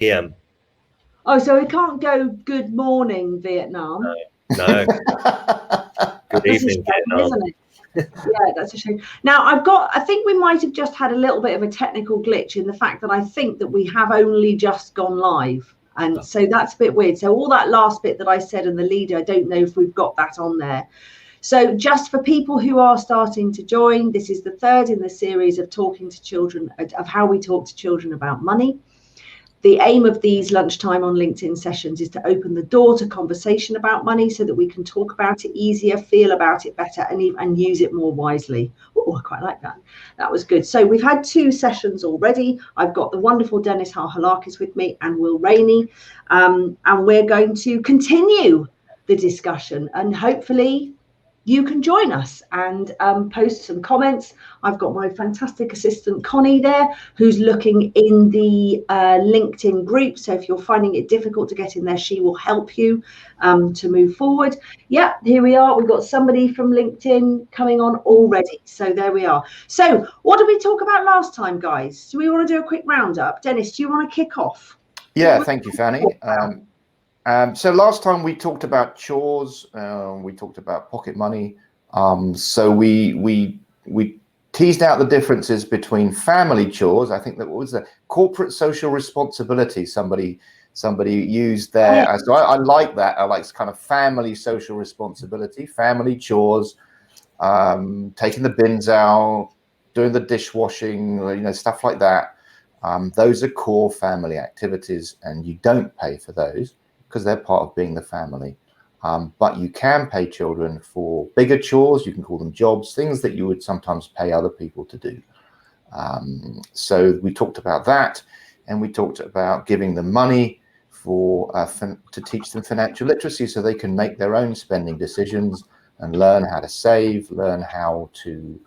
p.m. Oh, so we can't go good morning Vietnam. No. Good evening Vietnam. Isn't it? Yeah, that's a shame. Now I think we might have just had a little bit of a technical glitch in the fact that I think that we have only just gone live. And so that's a bit weird. So all that last bit that I said in the leader, I don't know if we've got that on there. So just for people who are starting to join, this is the third in the series of talking to children, of how we talk to children about money. The aim of these lunchtime on LinkedIn sessions is to open the door to conversation about money so that we can talk about it easier, feel about it better, and use it more wisely. Oh, I quite like that. That was good. So we've had 2 sessions already. I've got the wonderful Dennis Harhalakis with me and Will Rainey, and we're going to continue the discussion, and hopefully you can join us and post some comments. I've got my fantastic assistant Connie there, who's looking in the LinkedIn group. So if you're finding it difficult to get in there, she will help you to move forward. Yeah, here we are. We've got somebody from LinkedIn coming on already. So there we are. So what did we talk about last time, guys? Do we want to do a quick roundup? Dennis, do you want to kick off? Yeah, thank you, Fanny. So last time we talked about chores, we talked about pocket money. So we teased out the differences between family chores. I think that was the corporate social responsibility. Somebody used there. So I like that. I like kind of family social responsibility, family chores, taking the bins out, doing the dishwashing, stuff like that. Those are core family activities, and you don't pay for those because they're part of being the family. But you can pay children for bigger chores. You can call them jobs, things that you would sometimes pay other people to do. So we talked about that, and we talked about giving them money to teach them financial literacy so they can make their own spending decisions and learn how to save, learn how to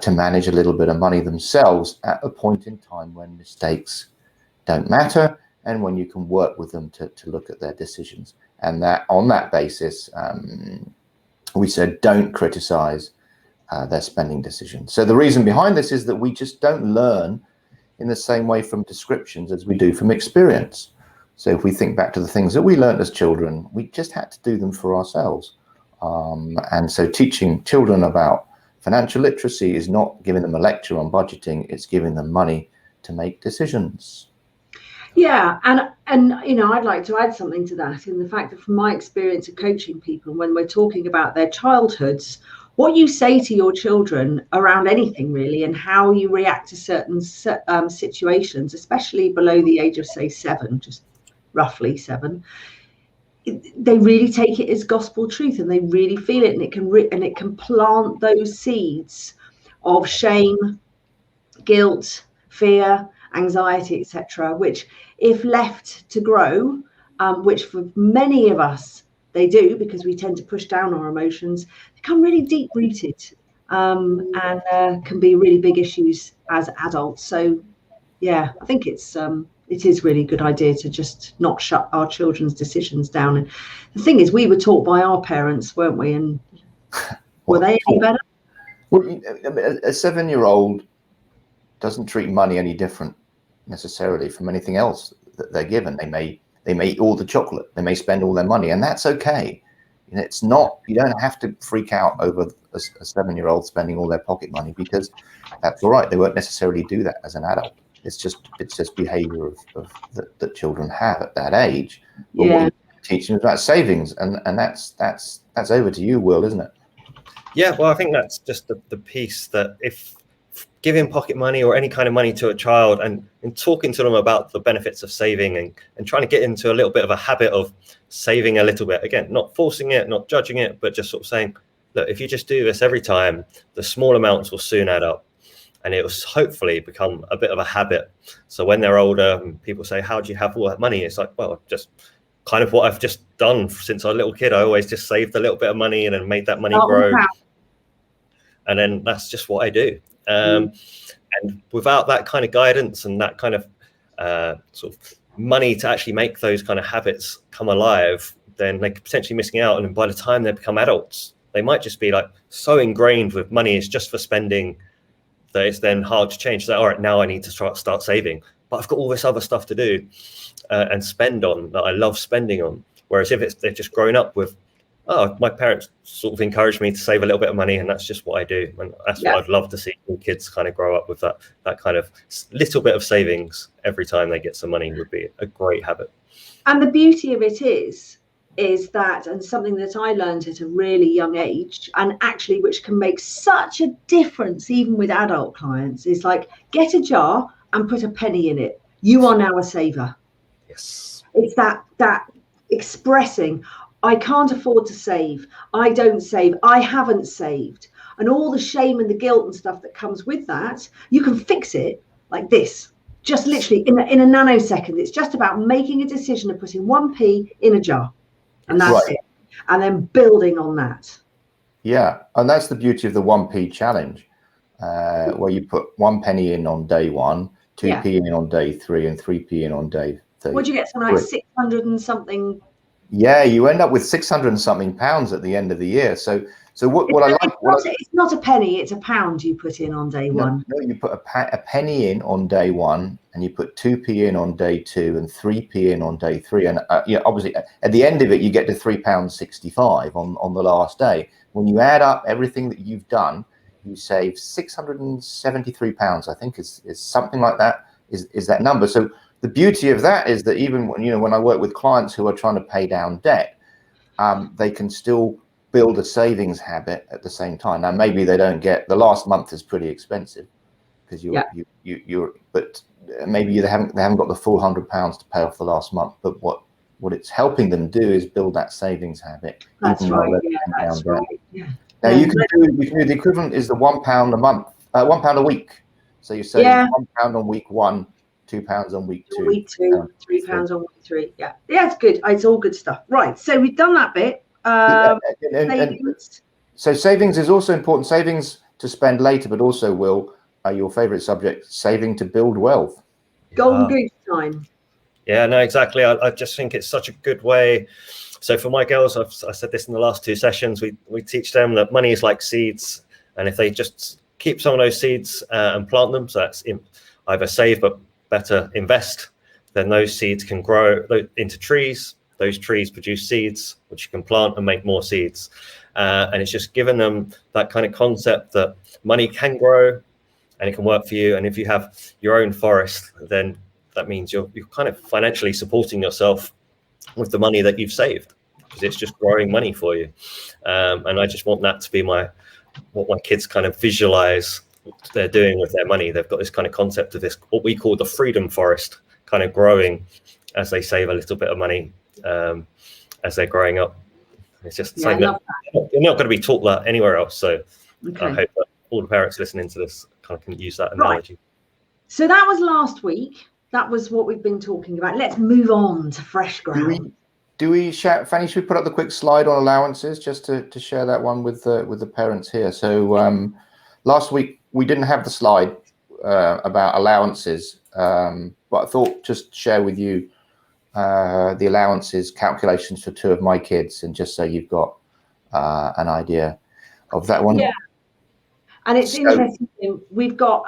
manage a little bit of money themselves at a point in time when mistakes don't matter, and when you can work with them to look at their decisions. And that on that basis, we said don't criticize their spending decisions. So the reason behind this is that we just don't learn in the same way from descriptions as we do from experience. So if we think back to the things that we learned as children, we just had to do them for ourselves. And so teaching children about financial literacy is not giving them a lecture on budgeting, it's giving them money to make decisions. Yeah, and I'd like to add something to that, in the fact that from my experience of coaching people, when we're talking about their childhoods, what you say to your children around anything really, and how you react to certain situations, especially below the age of say 7, just roughly 7, they really take it as gospel truth, and they really feel it, and it can plant those seeds of shame, guilt, fear, anxiety, etc., which if left to grow, which for many of us they do, because we tend to push down our emotions, become really deep rooted, and can be really big issues as adults. So yeah, I think it is really a good idea to just not shut our children's decisions down. And the thing is, we were taught by our parents, weren't we? And were they any better? Well, a 7-year-old doesn't treat money any different necessarily from anything else that they're given. They may eat all the chocolate, they may spend all their money, and that's okay. It's not, you don't have to freak out over a 7-year-old spending all their pocket money, because that's all right. They won't necessarily do that as an adult. It's just behavior that children have at that age. But what you teach them is about savings, and that's over to you, Will, isn't it? Yeah, well, I think that's just the piece that if giving pocket money or any kind of money to a child and talking to them about the benefits of saving and trying to get into a little bit of a habit of saving a little bit, again, not forcing it, not judging it, but just sort of saying, look, if you just do this every time, the small amounts will soon add up, and it will hopefully become a bit of a habit. So when they're older and people say, how do you have all that money? It's like, well, just kind of what I've just done since I was a little kid. I always just saved a little bit of money and then made that money grow. And then that's just what I do. And without that kind of guidance and that kind of sort of money to actually make those kind of habits come alive, then they're potentially missing out. And by the time they become adults, they might just be like so ingrained with money is just for spending that it's then hard to change. So, all right, now I need to start saving. but I've got all this other stuff to do and spend on that I love spending on. Whereas if they've just grown up with, oh, my parents sort of encouraged me to save a little bit of money, and that's just what I do. And that's what I'd love to see all kids kind of grow up with, that kind of little bit of savings every time they get some money would be a great habit. And the beauty of it is that, and something that I learned at a really young age, and actually which can make such a difference even with adult clients, is like, get a jar and put a penny in it. You are now a saver. Yes. It's that expressing, I can't afford to save, I don't save, I haven't saved, and all the shame and the guilt and stuff that comes with that. You can fix it like this, just literally in a nanosecond. It's just about making a decision of putting 1p in a jar, and that's it, and then building on that. Yeah, and that's the beauty of the 1p challenge, where you put 1 penny in on day 1, 2p in on day 3, and 3p in on day 30. What do you get? Something like 600 and something. Yeah, you end up with 600 and something pounds at the end of the year. So what I like, it's not a penny, it's a pound you put in on day 1. No, you put a penny in on day 1, and you put 2p in on day 2, and 3p in on day 3, and obviously at the end of it you get to £3.65 on the last day. When you add up everything that you've done, you save £673. I think is something like that. Is that number? So the beauty of that is that even when I work with clients who are trying to pay down debt, they can still build a savings habit at the same time. Now, maybe they don't get, the last month is pretty expensive because but maybe they haven't got the full £100 to pay off the last month. But what it's helping them do is build that savings habit. That's right. Yeah, that's right. Yeah. Now you can do the equivalent is the £1 a month, £1 a week. So you save £1 on week 1. £2 on week 2. Week 2, £3 on week 3. Yeah, it's good. It's all good stuff. Right. So we've done that bit. Savings. So savings is also important. Savings to spend later, but also, Will, your favourite subject, saving to build wealth. Golden goose time. Yeah, no, exactly. I just think it's such a good way. So for my girls, I said this in the last 2 sessions, we teach them that money is like seeds, and if they just keep some of those seeds and plant them, so that's either save but better invest, then those seeds can grow into trees. Those trees produce seeds, which you can plant and make more seeds. And it's just given them that kind of concept that money can grow and it can work for you. And if you have your own forest, then that means you're kind of financially supporting yourself with the money that you've saved, because it's just growing money for you. And I just want that to be what my kids kind of visualize they're doing with their money. They've got this kind of concept of this, what we call the freedom forest, kind of growing as they save a little bit of money as they're growing up. It's just something that you're not going to be taught that anywhere else. So I hope that all the parents listening to this kind of can use that analogy. Right. So that was last week. That was what we've been talking about. Let's move on to fresh ground. Do we Fanny, should we put up the quick slide on allowances just to share that one with the parents here? So last week we didn't have the slide about allowances, but I thought just share with you the allowances calculations for 2 of my kids, and just so you've got an idea of that one. Yeah. And it's interesting. We've got,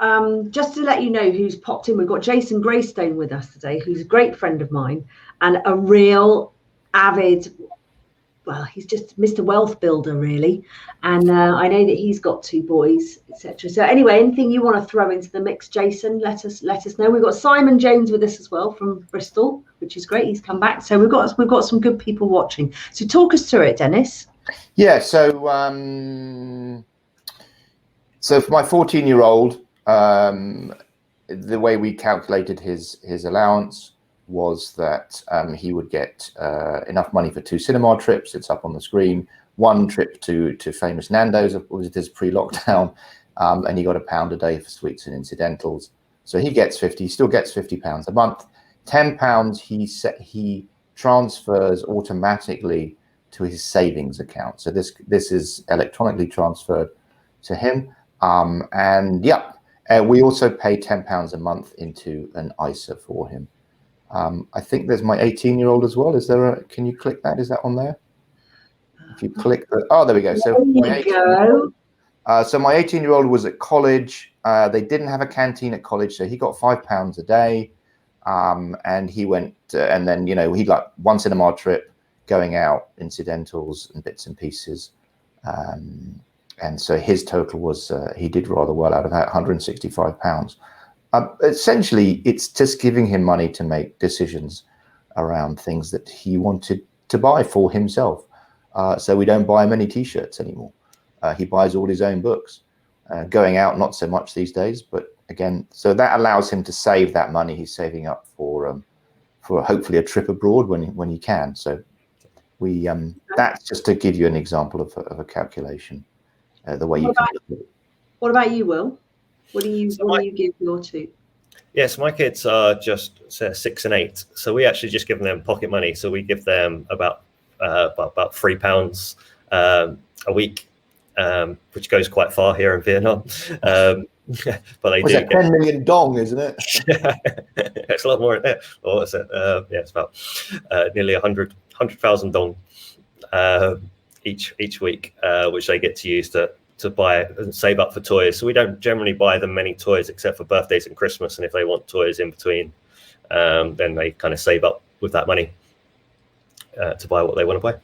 just to let you know who's popped in, we've got Jason Greystone with us today, who's a great friend of mine and a real avid, well, he's just Mr. Wealth Builder, really. And I know that he's got 2 boys, etc. So anyway, anything you want to throw into the mix, Jason, let us know. We've got Simon Jones with us as well from Bristol, which is great. He's come back. So we've got some good people watching. So talk us through it, Dennis. Yeah. So so for my 14-year-old, the way we calculated his allowance was that he would get enough money for 2 cinema trips. It's up on the screen. 1 trip to famous Nando's, was this pre-lockdown, and he got £1 a day for sweets and incidentals. So he still gets £50 a month. £10 he transfers automatically to his savings account. So this is electronically transferred to him. We also pay £10 a month into an ISA for him. I think there's my 18-year-old as well. Can you click that? Is that on there? If you click there we go. So my 18-year-old was at college. They didn't have a canteen at college, so he got £5 a day. And he went, and then, you know, he'd like one cinema trip, going out, incidentals and bits and pieces. And so his total was, he did rather well out of that, £165. Essentially, it's just giving him money to make decisions around things that he wanted to buy for himself. So we don't buy him any T-shirts anymore. He buys all his own books. Going out, not so much these days, but again, so that allows him to save that money he's saving up for hopefully a trip abroad when he can. So we that's just to give you an example of a calculation, the way you can look at it. What about you, Will? What do you give your two? Yes, my kids are just 6 and 8, so we actually just give them pocket money. So we give them about £3 a week, which goes quite far here in Vietnam. But they do get 10 million dong, isn't it? It's a lot more. Or what's it? Yeah, it's about nearly 100,000 dong each week, which they get to use to buy and save up for toys. So we don't generally buy them many toys except for birthdays and Christmas. And if they want toys in between, then they kind of save up with that money to buy what they want to buy.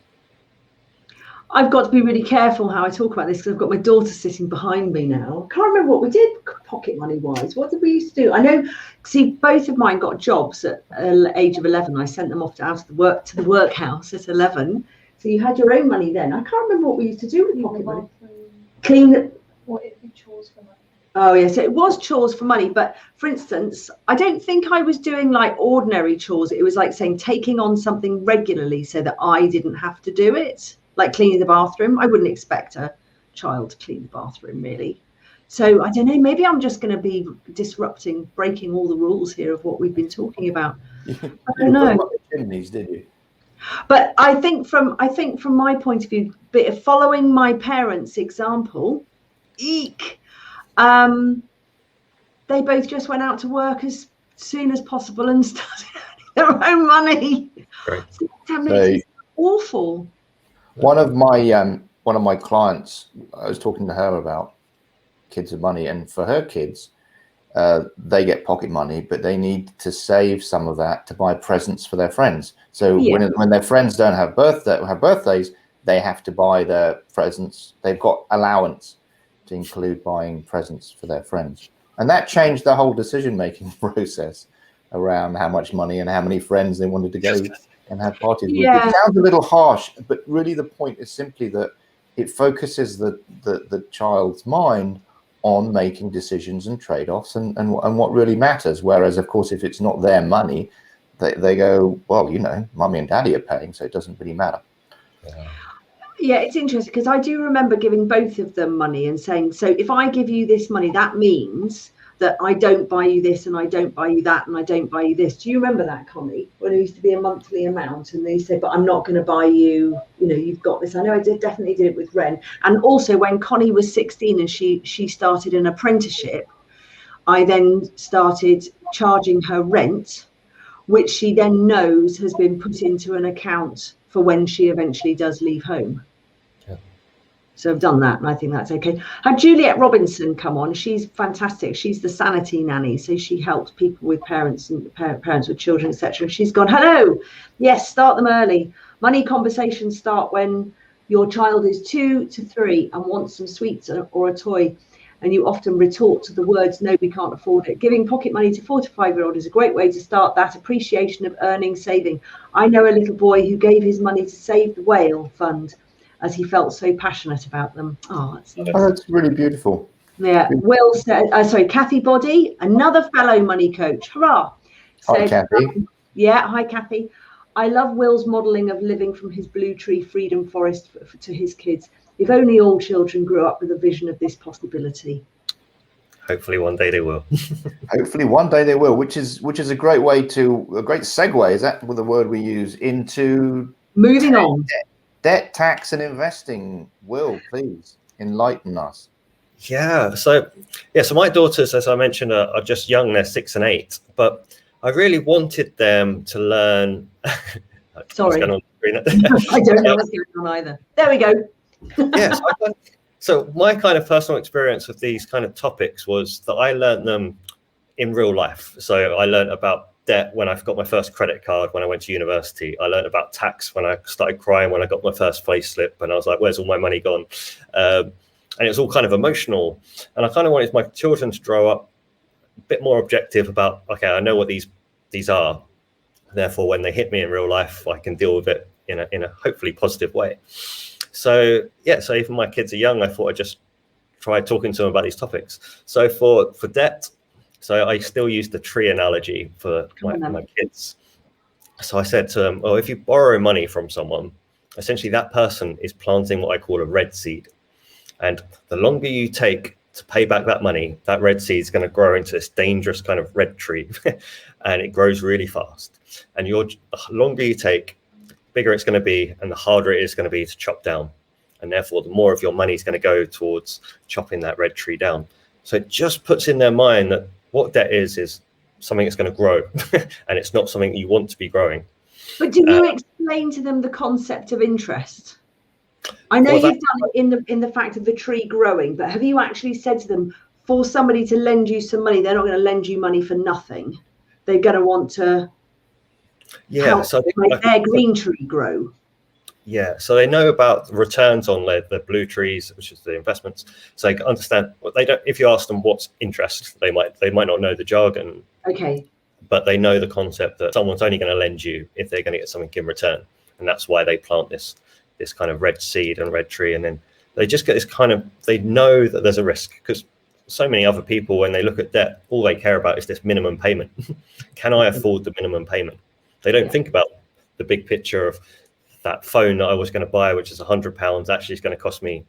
I've got to be really careful how I talk about this because I've got my daughter sitting behind me now. I can't remember what we did pocket money wise. What did we used to do? I know, see, both of mine got jobs at the age of 11. I sent them off to the workhouse at 11. So you had your own money then. I can't remember what we used to do with pocket money. Clean. What it'd be chores for money. Oh yes, it was chores for money. But for instance, I don't think I was doing like ordinary chores. It was like saying taking on something regularly so that I didn't have to do it. Like cleaning the bathroom. I wouldn't expect a child to clean the bathroom, really. So I don't know, maybe I'm just going to be breaking all the rules here of what we've been talking about. I don't know. Chimneys, did you? But I think from my point of view, bit of following my parents' example, they both just went out to work as soon as possible and started earning their own money. Right. It's awful. One of my clients, I was talking to her about kids and money, and for her kids, they get pocket money, but they need to save some of that to buy presents for their friends. So when their friends don't have birthdays, they have to buy their presents. They've got allowance to include buying presents for their friends, and that changed the whole decision-making process around how much money and how many friends they wanted to go and have parties with. It sounds a little harsh, but really the point is simply that it focuses the child's mind on making decisions and trade-offs and what really matters. Whereas, of course, if it's not their money, they go, well, you know, mummy and daddy are paying, so it doesn't really matter. Yeah, it's interesting because I do remember giving both of them money and saying, so if I give you this money, that means that I don't buy you this and I don't buy you that and I don't buy you this. Do you remember that, Connie? When it used to be a monthly amount and they said, but I'm not going to buy you, you know, you've got this. I know I definitely did it with Ren. And also when Connie was 16 and she started an apprenticeship, I then started charging her rent, which she then knows has been put into an account for when she eventually does leave home. So I've done that, and I think that's okay. Had Juliet Robinson come on. She's fantastic. She's the sanity nanny, so she helps people with parents and parents with children, etc. She's gone, hello. Yes, start them early. Money conversations start when your child is 2 to 3 and wants some sweets or a toy, and you often retort to the words, no, we can't afford it. Giving pocket money to 4 to 5-year-old is a great way to start that appreciation of earning, saving. I know a little boy who gave his money to save the whale fund, as he felt so passionate about them. Oh, that's nice. Oh, that's really beautiful. Yeah. Will said, Kathy Body, another fellow money coach. Hurrah. Hi, Kathy. Hi, Kathy. I love Will's modelling of living from his Blue Tree Freedom Forest to his kids. If only all children grew up with a vision of this possibility. Hopefully one day they will. Hopefully one day they will, which is a great segue, is that the word we use, into moving on. Debt, tax, and investing. Will, please enlighten us. So my daughters, as I mentioned, are just young. They're 6 and 8, but I really wanted them to learn. Sorry, what's going on? I don't know what's going on either. There we go. So my kind of personal experience with these kind of topics was that I learned them in real life. So I learned about debt when I got my first credit card when I went to university. I learned about tax when I started crying when I got my first pay slip, and I was like, where's all my money gone? And it was all kind of emotional. And I kind of wanted my children to grow up a bit more objective about, okay, I know what these are. Therefore, when they hit me in real life, I can deal with it in a hopefully positive way. So yeah, so even my kids are young, I thought I'd just try talking to them about these topics. So for debt, so I still use the tree analogy for my kids. So I said to them, if you borrow money from someone, essentially that person is planting what I call a red seed. And the longer you take to pay back that money, that red seed is going to grow into this dangerous kind of red tree. And it grows really fast. And the longer you take, the bigger it's going to be, and the harder it is going to be to chop down. And therefore, the more of your money is going to go towards chopping that red tree down. So it just puts in their mind that what debt is something that's going to grow, and it's not something you want to be growing. But do you explain to them the concept of interest? I know you've done it in the fact of the tree growing, but have you actually said to them, for somebody to lend you some money, they're not going to lend you money for nothing. They're going to want to help make their green tree grow. Yeah, so they know about returns on the blue trees, which is the investments. So they understand what they don't. If you ask them what's interest, they might not know the jargon. Okay. But they know the concept that someone's only going to lend you if they're going to get something in return, and that's why they plant this kind of red seed and red tree, and then they just get this kind of, they know that there's a risk, because so many other people, when they look at debt, all they care about is this minimum payment. Can I afford the minimum payment? They don't think about the big picture of that phone that I was going to buy, which is £100, actually is going to cost me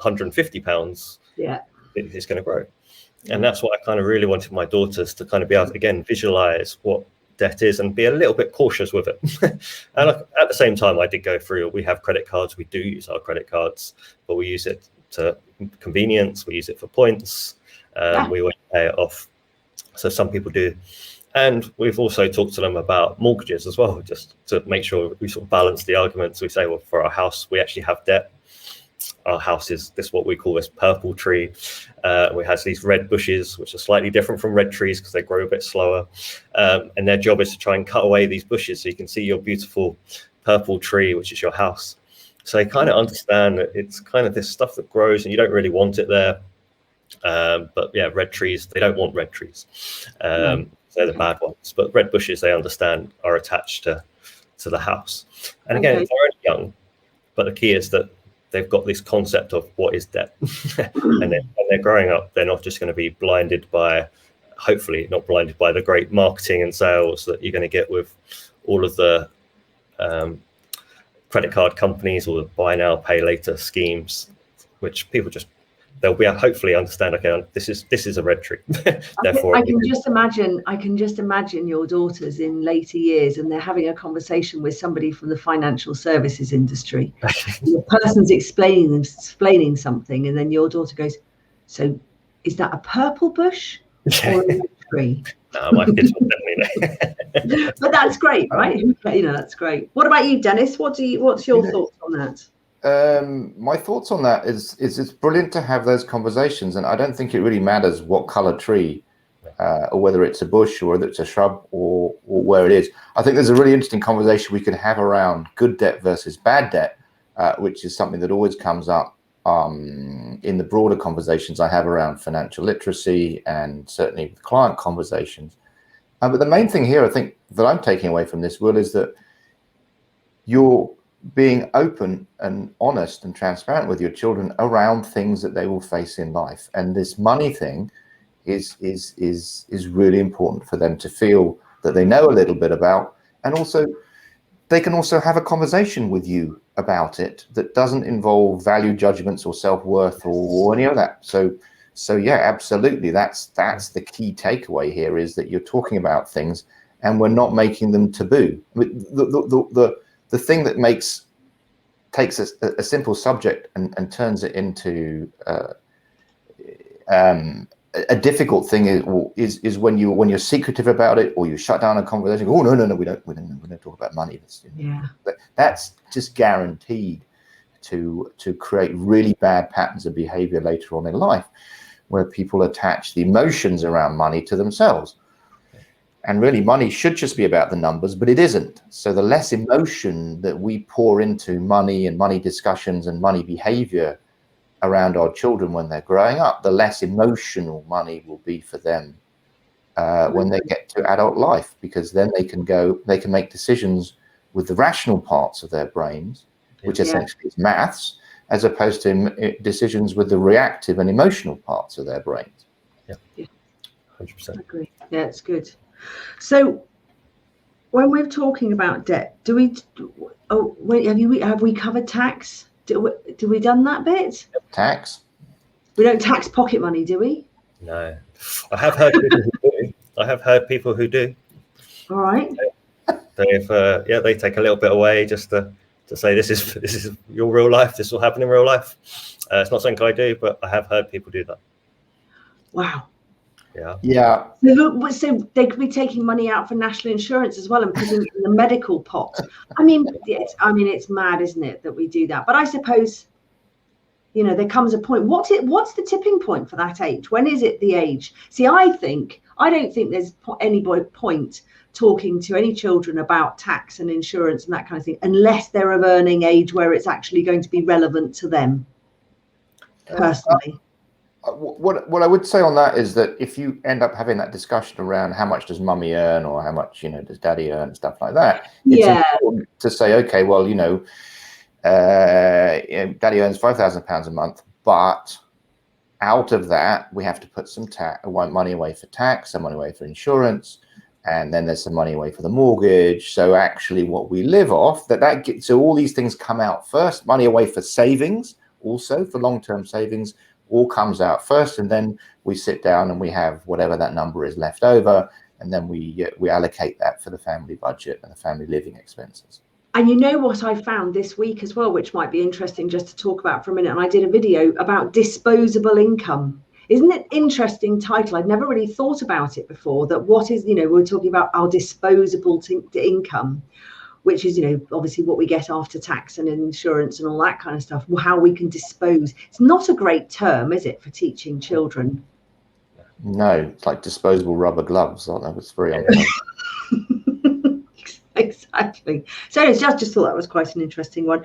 £150. Yeah, it's going to grow. And that's what I kind of really wanted my daughters to kind of be able to, again, visualize what debt is and be a little bit cautious with it. And at the same time, I did go through, we have credit cards, we do use our credit cards, but we use it to convenience, we use it for points, we always pay it off. So some people do. And we've also talked to them about mortgages as well, just to make sure we sort of balance the arguments. We say, well, for our house, we actually have debt. Our house is what we call this purple tree. We have these red bushes, which are slightly different from red trees because they grow a bit slower. And their job is to try and cut away these bushes so you can see your beautiful purple tree, which is your house. So they kind of understand that it's kind of this stuff that grows and you don't really want it there. But yeah, red trees, they don't want red trees. They're the bad ones. But red bushes, they understand, are attached to the house. And again, they're only young, but the key is that they've got this concept of what is debt. And then when they're growing up, they're not just going to be blinded by, hopefully not blinded by the great marketing and sales that you're going to get with all of the credit card companies or the buy now, pay later schemes, which people just, they'll be hopefully understand, okay, this is a red tree. Therefore, I can just imagine your daughters in later years, and they're having a conversation with somebody from the financial services industry. The person's explaining something, and then your daughter goes, "So, is that a purple bush or a red tree?" No, my kids will definitely know. But that's great, right? That's great. What about you, Dennis? What's your thoughts on that? My thoughts on that is it's brilliant to have those conversations, and I don't think it really matters what color tree, or whether it's a bush or whether it's a shrub or where it is. I think there's a really interesting conversation we can have around good debt versus bad debt, which is something that always comes up in the broader conversations I have around financial literacy and certainly with client conversations. But the main thing here, I think, that I'm taking away from this, Will, is that you're being open and honest and transparent with your children around things that they will face in life. And this money thing is really important for them to feel that they know a little bit about, and also they can also have a conversation with you about it that doesn't involve value judgments or self-worth or any of that. So yeah, absolutely. That's the key takeaway here, is that you're talking about things and we're not making them taboo. The thing that takes a simple subject and turns it into a difficult thing is when you're secretive about it, or you shut down a conversation. Oh no, we don't talk about money. That's just guaranteed to create really bad patterns of behavior later on in life, where people attach the emotions around money to themselves. And really, money should just be about the numbers, but it isn't. So the less emotion that we pour into money and money discussions and money behavior around our children when they're growing up, the less emotional money will be for them when they get to adult life, because then they can make decisions with the rational parts of their brains, which essentially is maths, as opposed to decisions with the reactive and emotional parts of their brains. Yeah, 100%. I agree. Yeah, it's good. So when we're talking about debt, have we covered tax? Do we done that bit? Tax? We don't tax pocket money, do we? No. I have heard people who do. All right. They take a little bit away just to say this is your real life. This will happen in real life. It's not something I do, but I have heard people do that. Wow. Yeah. So they could be taking money out for national insurance as well and putting it in the medical pot. I mean, it's mad, isn't it, that we do that? But I suppose, there comes a point. What's the tipping point for that age? When is it the age? See, I don't think there's any point talking to any children about tax and insurance and that kind of thing, unless they're of earning age where it's actually going to be relevant to them personally. What I would say on that is that if you end up having that discussion around how much does mummy earn or how much does daddy earn and stuff like that, it's important to say, okay, well, daddy earns £5,000 a month, but out of that we have to put some money away for tax, some money away for insurance, and then there's some money away for the mortgage. So actually what we live off, so all these things come out first. Money away for savings, also for long-term savings, all comes out first, and then we sit down and we have whatever that number is left over, and then we allocate that for the family budget and the family living expenses. And you know what I found this week as well, which might be interesting just to talk about for a minute, and I did a video about disposable income. Isn't it interesting title? I'd never really thought about it before, that what is, we're talking about our disposable income, which is, obviously what we get after tax and insurance and all that kind of stuff, how we can dispose. It's not a great term, is it, for teaching children? No, it's like disposable rubber gloves. That was very uncommon. Exactly. So I just thought that was quite an interesting one.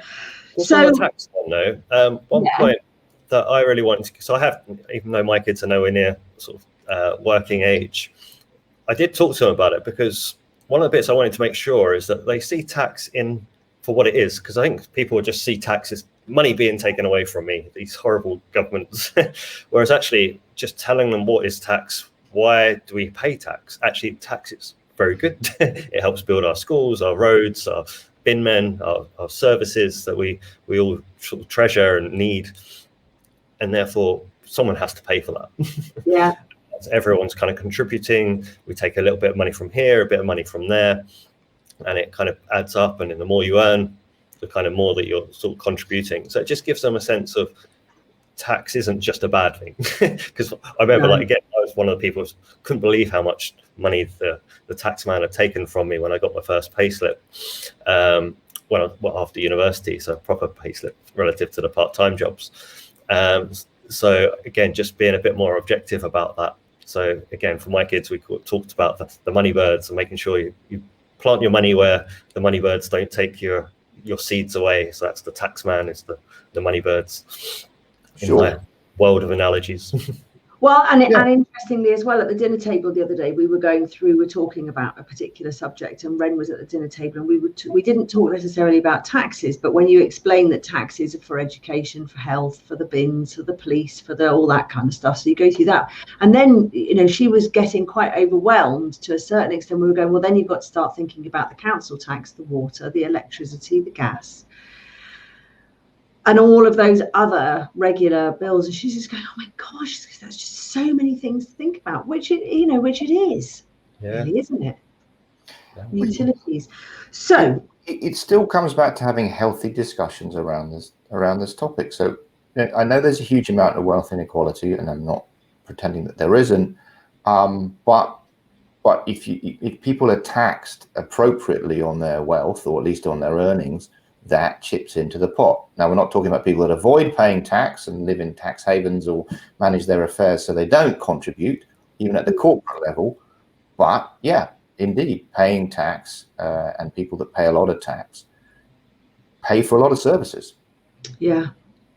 So on the tax one, though, one point that I really wanted to, so I have, even though my kids are nowhere near sort of working age, I did talk to them about it, because one of the bits I wanted to make sure is that they see tax in for what it is, because I think people just see tax as money being taken away from me, these horrible governments, whereas actually just telling them what is tax, why do we pay tax? Actually, tax is very good. It helps build our schools, our roads, our bin men, our services that we all sort of treasure and need, and therefore someone has to pay for that. Yeah. Everyone's kind of contributing. We take a little bit of money from here, a bit of money from there, and it kind of adds up. And then the more you earn, the kind of more that you're sort of contributing. So it just gives them a sense of tax isn't just a bad thing. Because I remember, I was one of the people who couldn't believe how much money the tax man had taken from me when I got my first payslip. After university, so proper payslip relative to the part-time jobs. So again, just being a bit more objective about that. So again, for my kids, we talked about the money birds and making sure you plant your money where the money birds don't take your seeds away. So that's the tax man, it's the money birds. Sure. In my world of analogies. Well, and interestingly as well, at the dinner table the other day, we were talking about a particular subject, and Ren was at the dinner table, and we didn't talk necessarily about taxes, but when you explain that taxes are for education, for health, for the bins, for the police, for all that kind of stuff, so you go through that, and then she was getting quite overwhelmed to a certain extent. We were going, well, then you've got to start thinking about the council tax, the water, the electricity, the gas, and all of those other regular bills. And she's just going, oh my gosh, that's just so many things to think about, which it is, really, isn't it? Yeah. Utilities. So it still comes back to having healthy discussions around this topic. So I know there's a huge amount of wealth inequality, and I'm not pretending that there isn't. But if people are taxed appropriately on their wealth, or at least on their earnings, that chips into the pot. Now, we're not talking about people that avoid paying tax and live in tax havens or manage their affairs so they don't contribute, even at the corporate level. But yeah, indeed, paying tax and people that pay a lot of tax pay for a lot of services. Yeah.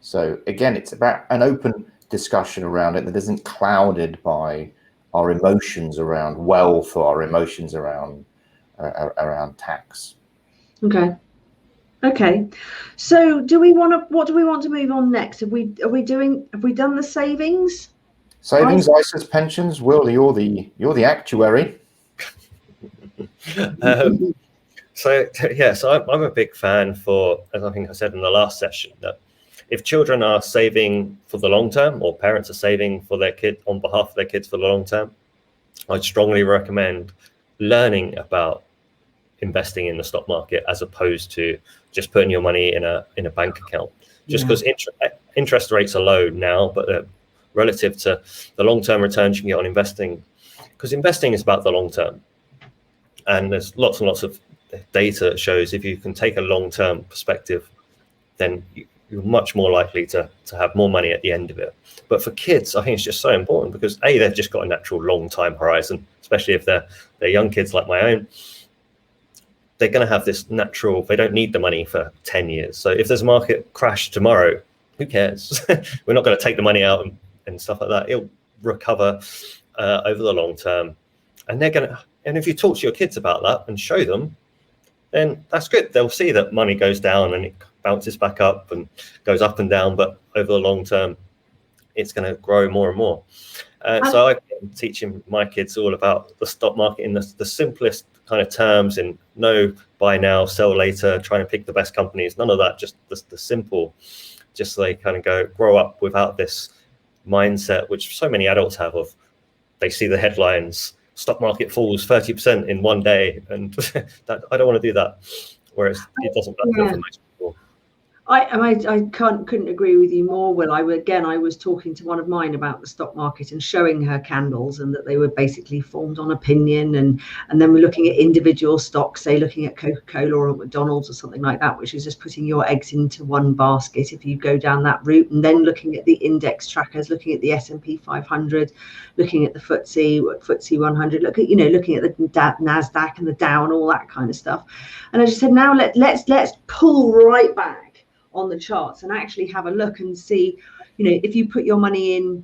So again, it's about an open discussion around it that isn't clouded by our emotions around wealth or our emotions around tax. Okay. So what do we want to move on next? Have we done the savings? Savings, ISAs, pensions. Will, you're the actuary. So I'm a big fan for, as I think I said in the last session, that if children are saving for the long term, or parents are saving for their kid on behalf of their kids for the long term, I'd strongly recommend learning about investing in the stock market as opposed to just putting your money in a bank account. Just because interest rates are low now, but relative to the long-term returns you can get on investing, because investing is about the long term, and there's lots and lots of data that shows if you can take a long-term perspective, then you're much more likely to have more money at the end of it. But for kids, I think it's just so important because they've just got a natural long time horizon, especially if they're young kids like my own. They're going to have this natural, they don't need the money for 10 years. So if there's a market crash tomorrow, who cares? We're not going to take the money out and stuff like that. It'll recover over the long term. And if you talk to your kids about that and show them, then that's good. They'll see that money goes down and it bounces back up and goes up and down, but over the long term, it's going to grow more and more. So I'm teaching my kids all about the stock market in the simplest kind of terms, in no buy now, sell later, trying to pick the best companies, none of that, just the simple, just so they kind of grow up without this mindset, which so many adults have, of they see the headlines, stock market falls 30% in one day, and I don't want to do that. Whereas it doesn't matter for most people. I couldn't agree with you more, Will. I was talking to one of mine about the stock market and showing her candles, and that they were basically formed on opinion, and then we're looking at individual stocks, say looking at Coca-Cola or McDonald's or something like that, which is just putting your eggs into one basket if you go down that route, and then looking at the index trackers, looking at the S&P 500, looking at the FTSE 100, looking at the NASDAQ and the Dow and all that kind of stuff. And I just said, now let's pull right back on the charts and actually have a look and see, if you put your money in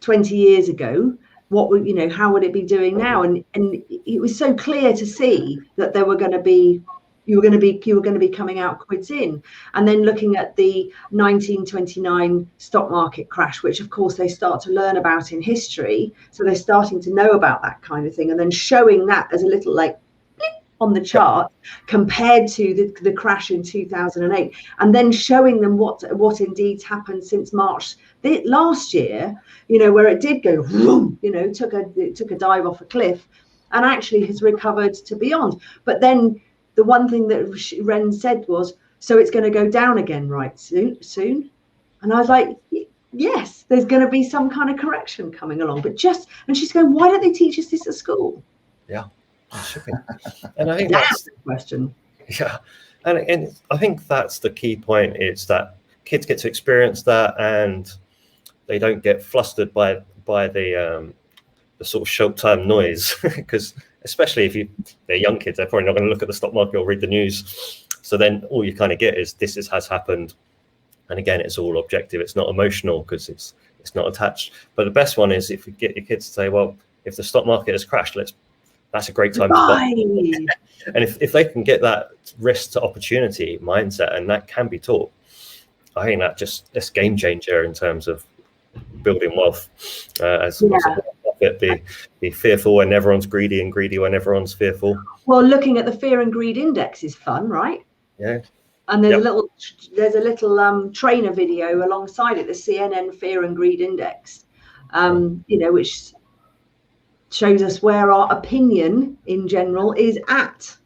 20 years ago, how would it be doing now? And it was so clear to see that you were going to be coming out quids in. And then looking at the 1929 stock market crash, which of course they start to learn about in history, so they're starting to know about that kind of thing, and then showing that as a little on the chart compared to the crash in 2008, and then showing them what indeed happened since March last year, where it did go vroom, it took a dive off a cliff and actually has recovered to beyond. But then the one thing that Ren said was, so it's going to go down again soon. And I was like, yes, there's going to be some kind of correction coming along, and she's going, why don't they teach us this at school? Yeah. And I think that's the question. Yeah, and I think that's the key point, is that kids get to experience that, and they don't get flustered by the sort of short-term noise, because especially if they're young kids, they're probably not going to look at the stock market or read the news. So then all you kind of get is this has happened, and again, it's all objective. It's not emotional because it's not attached. But the best one is if you get your kids to say, well, if the stock market has crashed, that's a great time to buy. And if they can get that risk to opportunity mindset, and that can be taught, I think that's game changer in terms of building wealth. Be fearful when everyone's greedy, and greedy when everyone's fearful. Well, looking at the fear and greed index is fun, right? Yeah. And there's a little trainer video alongside it, the CNN Fear and Greed Index, which shows us where our opinion in general is at,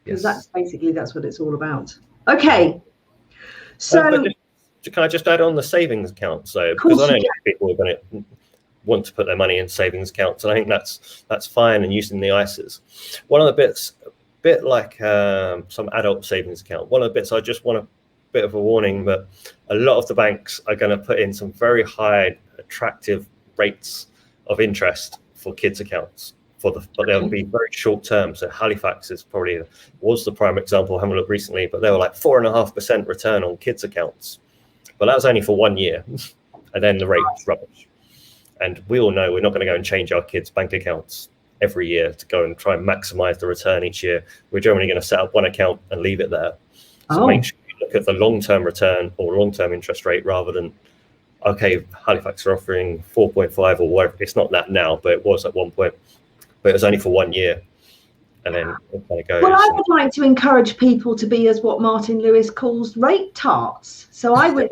because that's what it's all about. Okay, so can I just add on the savings account? So because I know people are going to want to put their money in savings accounts, and I think that's fine, and using the ISAs. One of the bits, a bit like some adult savings account, one of the bits I just want a bit of a warning, but a lot of the banks are going to put in some very high attractive rates of interest for kids accounts. but they'll be very short term. So Halifax was the prime example. I haven't looked recently, but they were like 4.5% return on kids' accounts. But that was only for 1 year, and then the rate was rubbish. And we all know we're not going to go and change our kids' bank accounts every year to go and try and maximize the return each year. We're generally going to set up one account and leave it there. So make sure you look at the long-term return or long-term interest rate rather than, okay, Halifax are offering 4.5 or whatever. It's not that now, but it was at one point. But it was only for 1 year. And then it kind of goes. Well, I would like to encourage people to be as what Martin Lewis calls rate tarts. So I would,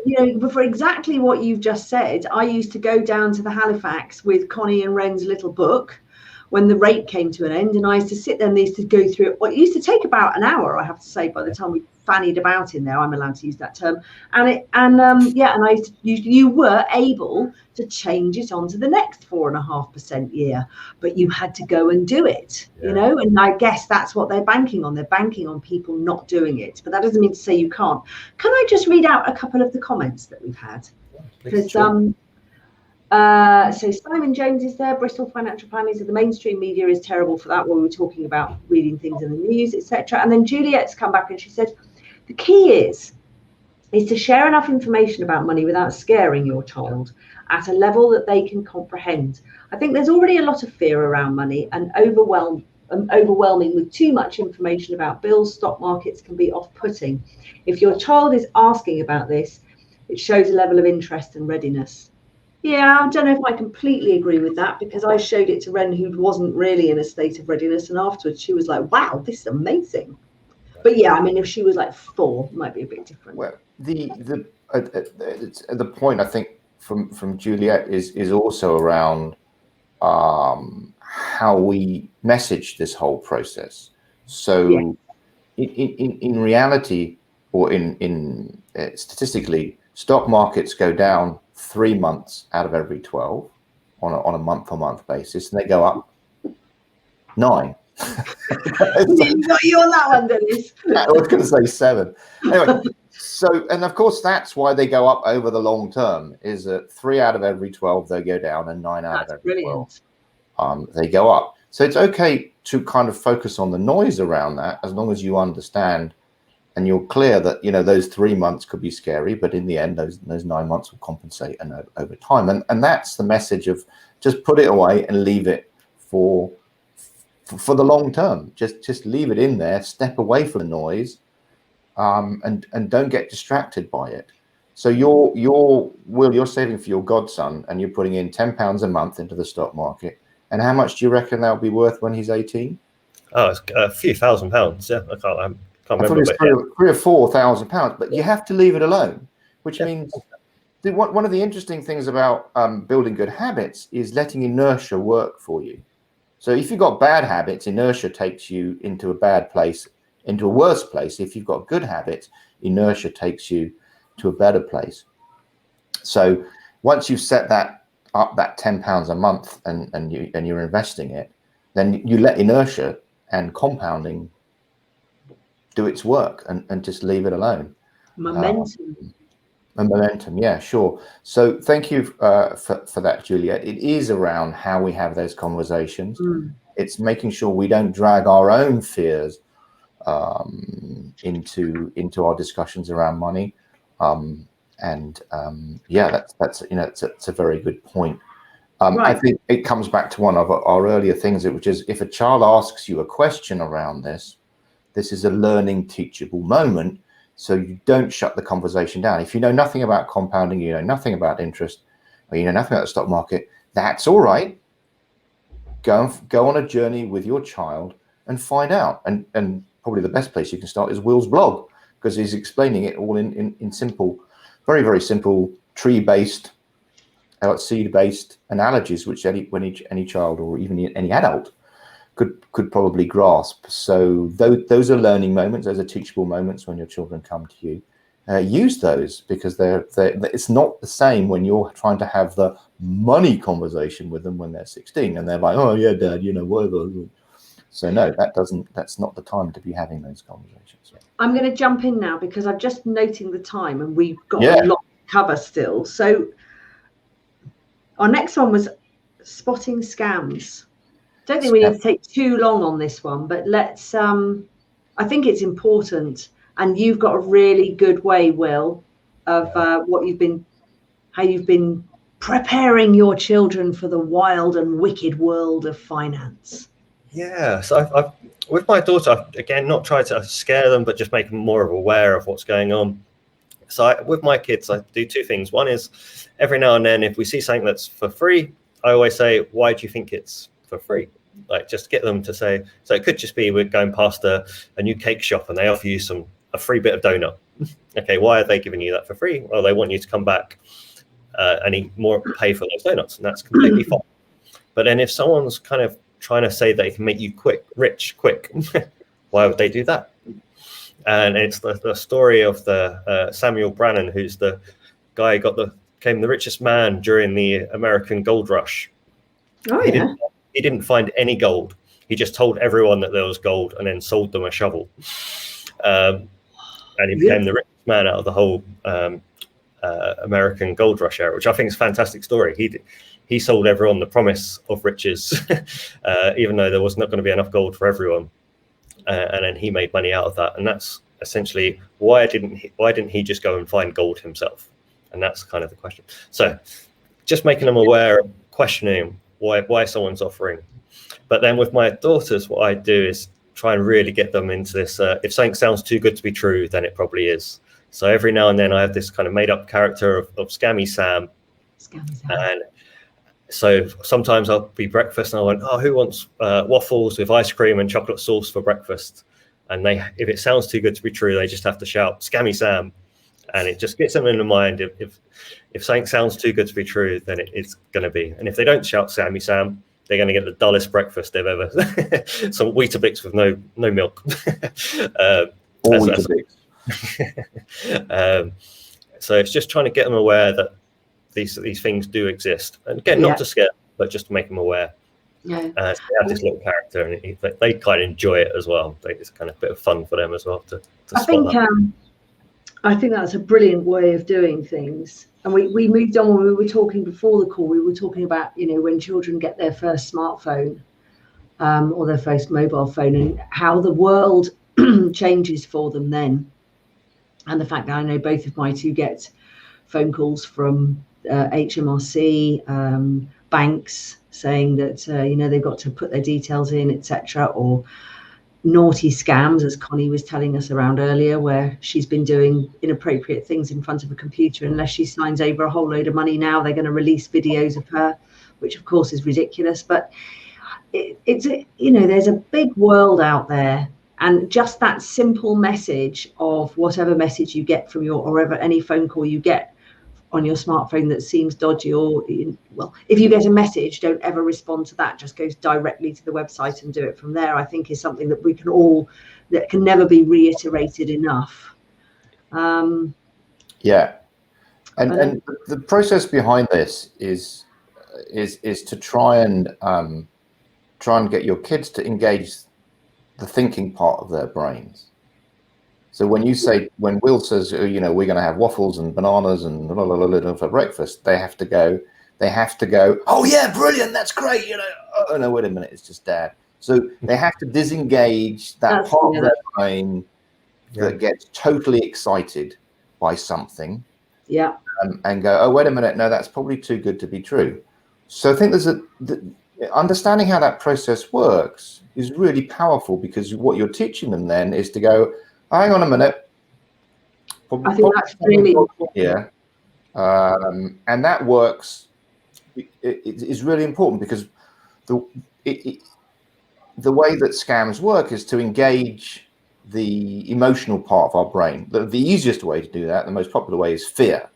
for exactly what you've just said, I used to go down to the Halifax with Connie and Ren's little book when the rate came to an end, and I used to sit there and they used to go through it. Well, it used to take about an hour, I have to say, by the time we fannied about in there. I'm allowed to use that term. And I used to, you were able to change it onto the next 4.5% year, but you had to go and do it, and I guess that's what they're banking on. They're banking on people not doing it, but that doesn't mean to say you can't. Can I just read out a couple of the comments that we've had? Because so Simon Jones is there. Bristol Financial Planning said the mainstream media is terrible for that when we were talking about reading things in the news, etc. And then Juliet's come back and she said the key is to share enough information about money without scaring your child at a level that they can comprehend. I think there's already a lot of fear around money, and overwhelming with too much information about bills, stock markets can be off-putting. If your child is asking about this, it shows a level of interest and readiness. Yeah, I don't know if I completely agree with that, because I showed it to Ren, who wasn't really in a state of readiness, and afterwards she was like, wow, this is amazing. But yeah, I mean, if she was like 4, it might be a bit different. Well, the point I think from Juliet is also around how we message this whole process. So in reality, or in statistically, stock markets go down 3 months out of every 12 on a month-to-month basis, and they go up 9. Got you on that one, Dennis. I was going to say 7. Anyway, and of course that's why they go up over the long term. Is that 3 out of every 12 they go down, and 9 out of every 12 they go up. So it's okay to kind of focus on the noise around that, as long as you understand and you're clear that those 3 months could be scary, but in the end those 9 months will compensate and over time. And that's the message of just put it away and leave it for the long term. Just leave it in there, step away from the noise, and don't get distracted by it. So you're saving for your godson, and you're putting in £10 a month into the stock market. And how much do you reckon that'll be worth when he's 18? Oh, it's a few £1,000s. Yeah, I can't remember. It's £3,000 or £4,000, but you have to leave it alone, which means one of the interesting things about building good habits is letting inertia work for you. So if you've got bad habits, inertia takes you into a bad place, into a worse place. If you've got good habits, inertia takes you to a better place. So once you've set that up, that £10 a month, and you're investing it, then you let inertia and compounding do its work and just leave it alone. Momentum, yeah, sure. So thank you for that, Juliet. It is around how we have those conversations. It's making sure we don't drag our own fears into our discussions around money. That's a very good point. I think it comes back to one of our earlier things, which is if a child asks you a question around this is a learning, teachable moment. So you don't shut the conversation down. If you know nothing about compounding, you know nothing about interest, or you know nothing about the stock market, that's all right. Go on a journey with your child and find out. And probably the best place you can start is Will's blog, because he's explaining it all in simple, very, very simple tree-based, seed-based analogies, which any child or even any adult could probably grasp. So those are learning moments. Those are teachable moments when your children come to you. Use those, because it's not the same when you're trying to have the money conversation with them when they're 16 and they're like, oh yeah, Dad, whatever. So no, that's not the time to be having those conversations. I'm going to jump in now, because I'm just noting the time and we've got a lot to cover still. So our next one was spotting scams. Don't think we need to take too long on this one, but let's. I think it's important, and you've got a really good way, Will, of how you've been preparing your children for the wild and wicked world of finance. Yeah, so I've with my daughter, I've, again, not tried to scare them, but just make them more aware of what's going on. So with my kids, I do two things. One is every now and then, if we see something that's for free, I always say, why do you think it's for free? Like, just get them to say, so it could just be we're going past a new cake shop and they offer you a free bit of donut. Okay, why are they giving you that for free? Well, they want you to come back and eat more, pay for those donuts, and that's completely fine. But then if someone's kind of trying to say they can make you rich quick, why would they do that? And it's the story of the Samuel Brannan, who's the guy who became the richest man during the American gold rush. Oh, yeah. He didn't find any gold. He just told everyone that there was gold and then sold them a shovel. And he became the richest man out of the whole American gold rush era, which I think is a fantastic story. He sold everyone the promise of riches, even though there was not going to be enough gold for everyone. And then he made money out of that. And that's essentially why didn't he just go and find gold himself? And that's kind of the question. So just making them aware, questioning why someone's offering. But then with my daughters, what I do is try and really get them into this. If something sounds too good to be true, then it probably is. So every now and then I have this kind of made up character of Scammy Sam. And so sometimes I'll be breakfast and I went, oh, who wants waffles with ice cream and chocolate sauce for breakfast? And if it sounds too good to be true, they just have to shout Scammy Sam. And it just gets them in the mind. If something sounds too good to be true, then it's going to be. And if they don't shout Scammy Sam, they're going to get the dullest breakfast they've ever. Some Weetabix with no milk. So it's just trying to get them aware that these things do exist, and again, not to scare, but just to make them aware. Yeah. They have this little character, and they kind of enjoy it as well. It's kind of a bit of fun for them as well to I think that's a brilliant way of doing things. And we moved on when we were talking before the call. We were talking about, when children get their first smartphone or their first mobile phone, and how the world changes for them then. And the fact that I know both of my two get phone calls from HMRC, banks saying that, they've got to put their details in, etc., or naughty scams, as Connie was telling us around earlier, where she's been doing inappropriate things in front of a computer. Unless she signs over a whole load of money now, they're going to release videos of her, which of course is ridiculous. But it's there's a big world out there, and just that simple message of whatever message you get from any phone call you get on your smartphone that seems dodgy, or if you get a message, don't ever respond to that. Just go directly to the website and do it from there. I think is something that that can never be reiterated enough. And the process behind this is to try and get your kids to engage the thinking part of their brains. So when Will says, we're going to have waffles and bananas and blah, blah, blah, blah, for breakfast, they have to go, oh yeah, brilliant, that's great. Oh no, wait a minute, it's just Dad. So they have to disengage that part of their brain that gets totally excited by something. Yeah. And go, oh, wait a minute, no, that's probably too good to be true. So I think understanding how that process works is really powerful, because what you're teaching them then is to go, hang on a minute. I think that's really important. Yeah. And that works. It is really important, because the way that scams work is to engage the emotional part of our brain. The easiest way to do that, the most popular way, is fear.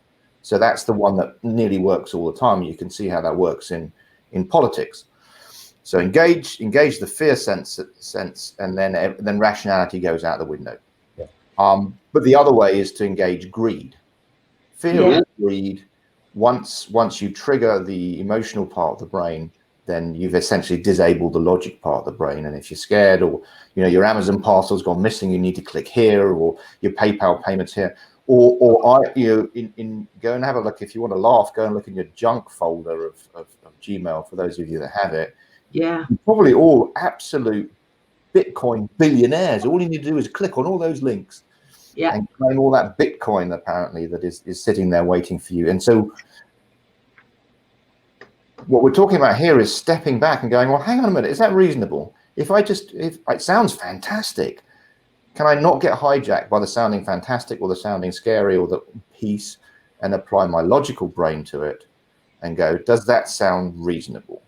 So that's the one that nearly works all the time. You can see how that works in politics. So engage the fear sense, and then rationality goes out the window. But the other way is to engage greed. Fear or greed, once you trigger the emotional part of the brain, then you've essentially disabled the logic part of the brain. And if you're scared, or your Amazon parcel's gone missing, you need to click here, or your PayPal payments here, or go and have a look. If you want to laugh, go and look in your junk folder of Gmail, for those of you that have it. Yeah. You're probably all absolute Bitcoin billionaires. All you need to do is click on all those links and claim all that Bitcoin, apparently, that is sitting there waiting for you. And so what we're talking about here is stepping back and going, well, hang on a minute, is that reasonable? If it sounds fantastic, can I not get hijacked by the sounding fantastic or the sounding scary or the peace and apply my logical brain to it and go, does that sound reasonable?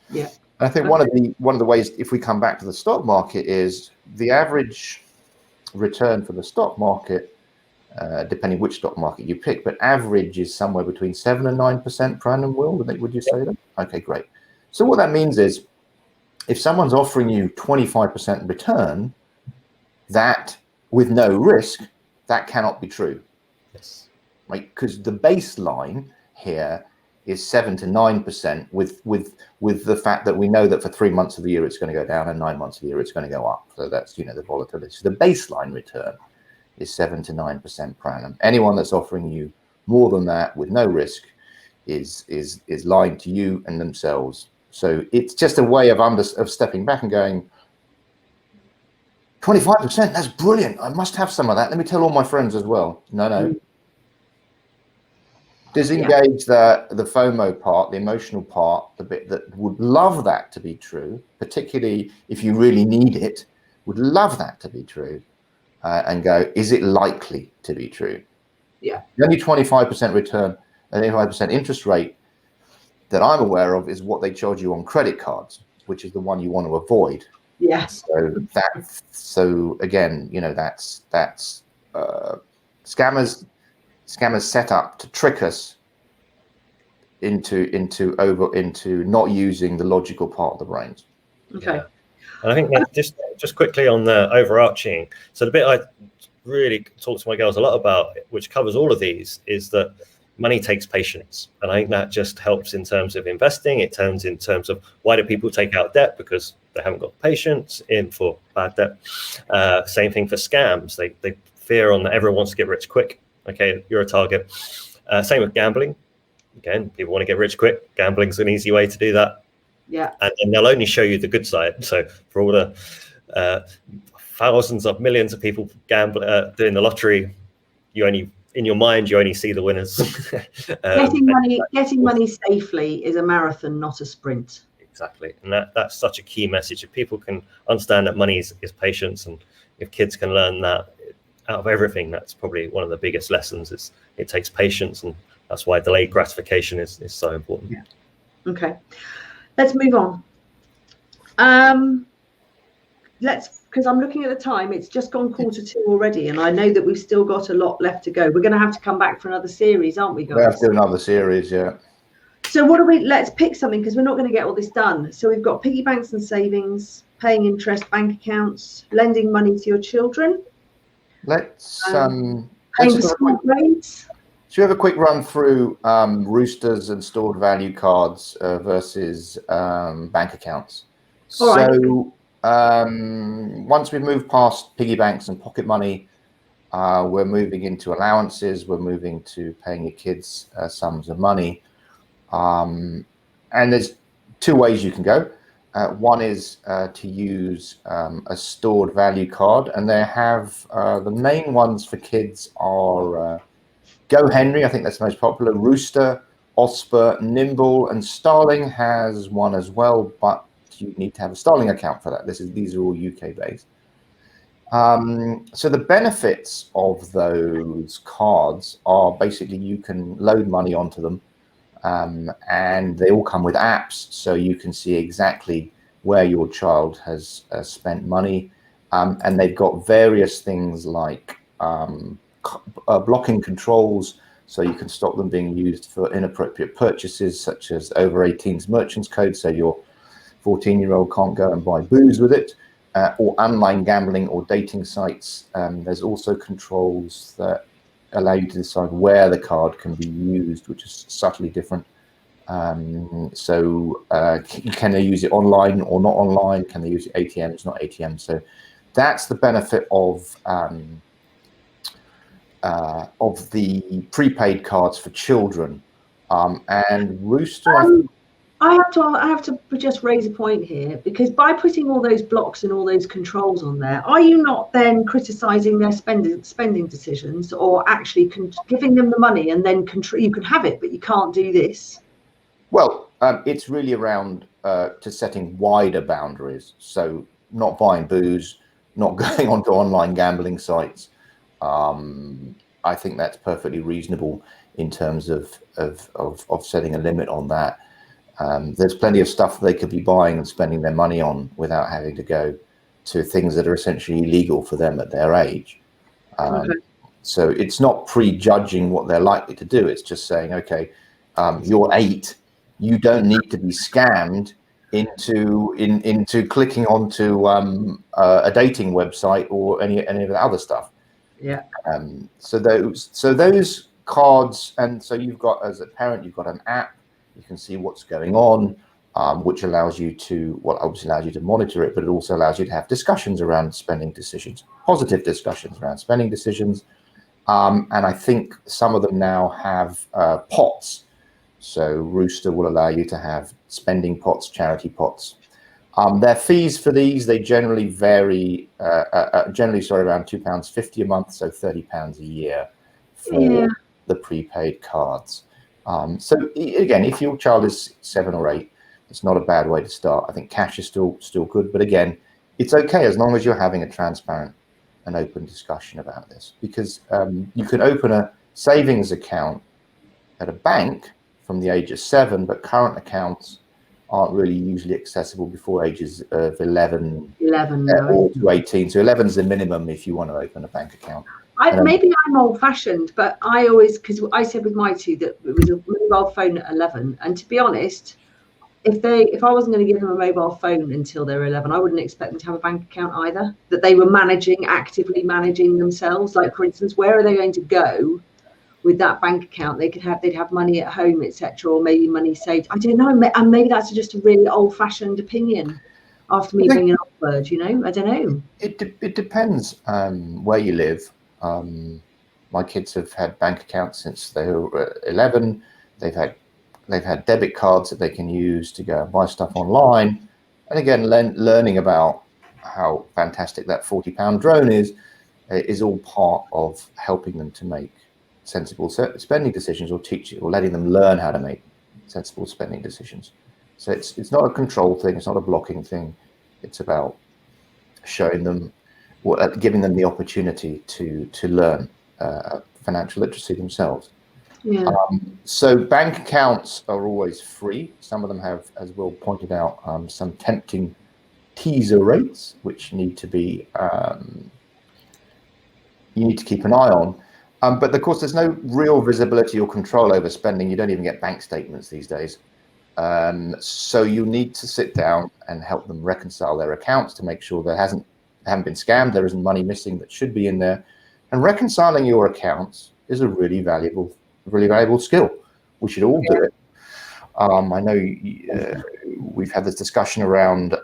Yeah. And I think one of the ways, if we come back to the stock market, is the average return for the stock market, depending which stock market you pick, but average is somewhere between 7 and 9% per annum. Will, would you say that? Okay, great. So what that means is, if someone's offering you 25% return, that with no risk, that cannot be true. Yes. Right? Because the baseline here is 7 to 9% with the fact that we know that for 3 months of the year it's going to go down and 9 months of the year it's going to go up. So that's, the volatility. So the baseline return is 7 to 9% per annum. Anyone that's offering you more than that with no risk is lying to you and themselves. So it's just a way of stepping back and going, 25%, that's brilliant. I must have some of that. Let me tell all my friends as well. No. Disengage the FOMO part, the emotional part, the bit that would love that to be true, particularly if you really need it, would love that to be true, and go, is it likely to be true? Yeah. The only 25% return and 85% interest rate that I'm aware of is what they charge you on credit cards, which is the one you want to avoid. Yes. So again, that's scammers set up to trick us into not using the logical part of the brains. Okay. Yeah. And I think that just quickly on the overarching, so the bit I really talk to my girls a lot about, which covers all of these, is that money takes patience. And I think that just helps in terms of investing. It turns in terms of, why do people take out debt? Because they haven't got patience in for bad debt. Same thing for scams. They fear on that everyone wants to get rich quick. Okay, you're a target. Same with gambling. Again, people want to get rich quick. Gambling's an easy way to do that. Yeah. And they'll only show you the good side. So for all the thousands of millions of people doing the lottery, in your mind, you only see the winners. Getting money safely is a marathon, not a sprint. Exactly. And that's such a key message. If people can understand that money is patience, and if kids can learn that out of everything, that's probably one of the biggest lessons. Is it takes patience, and that's why delayed gratification is so important. Yeah. Okay. Let's move on. Because I'm looking at the time, it's just gone 1:45 already, and I know that we've still got a lot left to go. We're going to have to come back for another series, aren't we, guys? We have to do another series, yeah. So let's pick something, because we're not going to get all this done. So we've got piggy banks and savings, paying interest, bank accounts, lending money to your children. Let's paying for school grades. Should we have a quick run through roosters and stored value cards versus bank accounts? All right. So once we move past piggy banks and pocket money, we're moving into allowances. We're moving to paying your kids sums of money. And there's two ways you can go. One is to use a stored value card, and they have the main ones for kids are Go Henry, I think that's the most popular. Rooster, Osper, Nimble, and Starling has one as well, but you need to have a Starling account for that. These are all UK based. So the benefits of those cards are basically you can load money onto them, and they all come with apps, so you can see exactly where your child has spent money, and they've got various things like blocking controls, so you can stop them being used for inappropriate purchases, such as over 18's merchants code, so your 14-year-old can't go and buy booze with it, or online gambling or dating sites. There's also controls that allow you to decide where the card can be used, which is subtly different. So can they use it online or not online? Can they use it ATM? It's not ATM. So that's the benefit of the prepaid cards for children. And Rooster, I have to just raise a point here, because by putting all those blocks and all those controls on there, are you not then criticising their spending decisions, or actually giving them the money and then you can have it, but you can't do this? Well, it's really around to setting wider boundaries. So not buying booze, not going onto online gambling sites. I think that's perfectly reasonable in terms of setting a limit on that. There's plenty of stuff they could be buying and spending their money on without having to go to things that are essentially illegal for them at their age. Okay. So it's not prejudging what they're likely to do. It's just saying, okay, you're 8, you don't need to be scammed into clicking onto a dating website or any of the other stuff. Yeah. So those cards, and so you've got, as a parent, you've got an app. You can see what's going on, which allows you to, well, obviously allows you to monitor it, but it also allows you to have discussions around spending decisions, positive discussions around spending decisions. And I think some of them now have pots. So Rooster will allow you to have spending pots, charity pots. Their fees for these, they generally vary, around £2.50 a month, so £30 a year for the prepaid cards. So again, if your child is 7 or 8, it's not a bad way to start. I think cash is still good, but again, it's okay as long as you're having a transparent and open discussion about this, because you can open a savings account at a bank from the age of 7, but current accounts aren't really usually accessible before ages of 11 or to 18. So 11 is the minimum if you want to open a bank account. Maybe I'm old-fashioned, but I always, because I said with my 2 that it was a mobile phone at 11, and to be honest, if I wasn't going to give them a mobile phone until they're 11, I wouldn't expect them to have a bank account either, that they were actively managing themselves. Like, for instance, where are they going to go with that bank account? They'd have money at home, etc., or maybe money saved. I don't know, and maybe that's just a really old-fashioned opinion after me being an old bird, I don't know. It depends where you live. My kids have had bank accounts since they were 11. They've had debit cards that they can use to go and buy stuff online. And again, learning about how fantastic that £40 drone is all part of helping them to make sensible spending decisions, or letting them learn how to make sensible spending decisions. So it's not a control thing. It's not a blocking thing. It's about showing them, giving them the opportunity to learn financial literacy themselves. Yeah. So bank accounts are always free. Some of them have, as Will pointed out, some tempting teaser rates, which you need to keep an eye on. But of course, there's no real visibility or control over spending. You don't even get bank statements these days. So you need to sit down and help them reconcile their accounts to make sure they haven't been scammed, there isn't money missing that should be in there. And reconciling your accounts is a really valuable skill. We should all do it. I know we've had this discussion around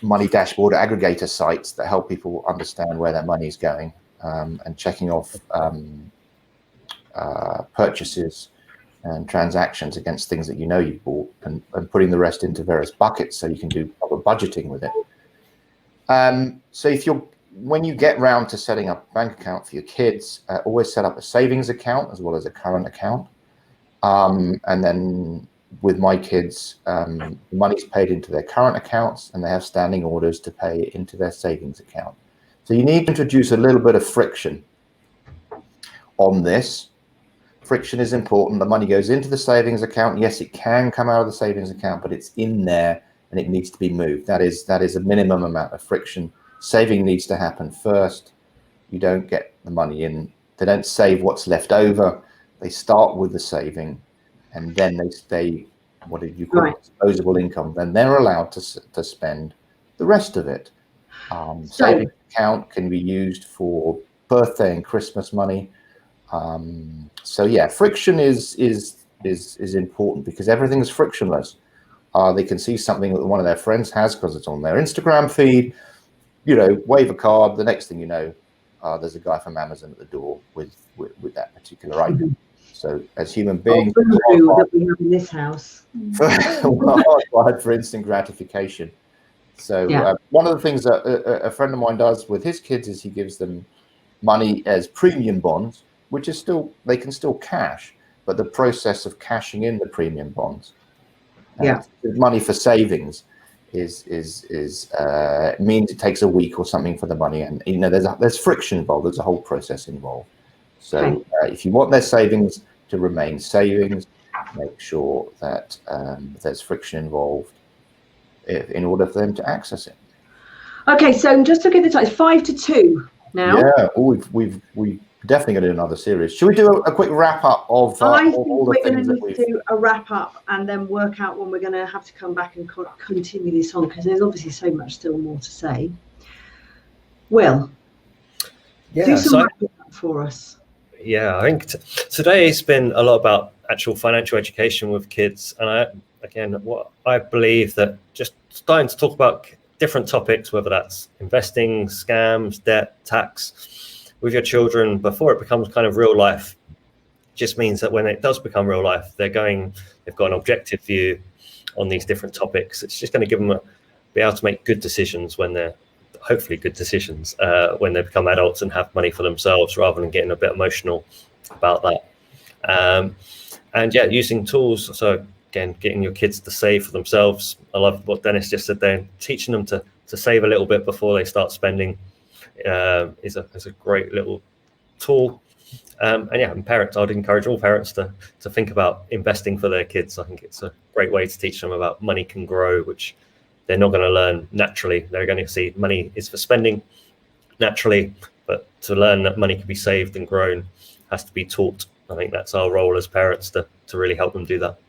money dashboard aggregator sites that help people understand where their money is going, and checking off purchases and transactions against things that you've bought, and putting the rest into various buckets so you can do proper budgeting with it. So when you get round to setting up a bank account for your kids, always set up a savings account as well as a current account. And then with my kids, money's paid into their current accounts, and they have standing orders to pay into their savings account. So you need to introduce a little bit of friction on this. Friction is important. The money goes into the savings account. Yes, it can come out of the savings account, but it's in there and it needs to be moved. That is a minimum amount of friction. Saving needs to happen first. You don't get the money in. They don't save what's left over. They start with the saving, and then they what did you call it? Disposable income. Then they're allowed to spend the rest of it. Savings account can be used for birthday and Christmas money. So yeah, friction is important, because everything's frictionless. They can see something that one of their friends has because it's on their Instagram feed, wave a card. The next thing you know, there's a guy from Amazon at the door with that particular item. So as human beings, that we have in this house. we're hardwired for instant gratification. So one of the things that a friend of mine does with his kids is he gives them money as premium bonds, which is still, they can still cash, but the process of cashing in the premium bonds, money for savings is means it takes a week or something for the money, and there's friction involved. There's a whole process involved. So if you want their savings to remain savings, make sure that there's friction involved in order for them to access it. Okay, so just to get the time, it's 5-2 now. Yeah, we've definitely going to do another series. Should we do a quick wrap up of I think all the we're going things to do a wrap up and then work out when we're going to have to come back and continue this on, because there's obviously so much still more to say. Will, do some wrap up for us. Yeah, I think today's been a lot about actual financial education with kids, and I believe that just starting to talk about different topics, whether that's investing, scams, debt, tax, with your children before it becomes kind of real life, just means that when it does become real life, they've got an objective view on these different topics. It's just going to give them be able to make good decisions when they're hopefully good decisions when they become adults and have money for themselves, rather than getting a bit emotional about that. And using tools. So again, getting your kids to save for themselves. I love what Dennis just said there. Teaching them to save a little bit before they start spending is a great little tool. And parents, I'd encourage all parents to think about investing for their kids. I think it's a great way to teach them about money can grow, which they're not going to learn naturally. They're going to see money is for spending naturally, but to learn that money can be saved and grown has to be taught. I think that's our role as parents to really help them do that.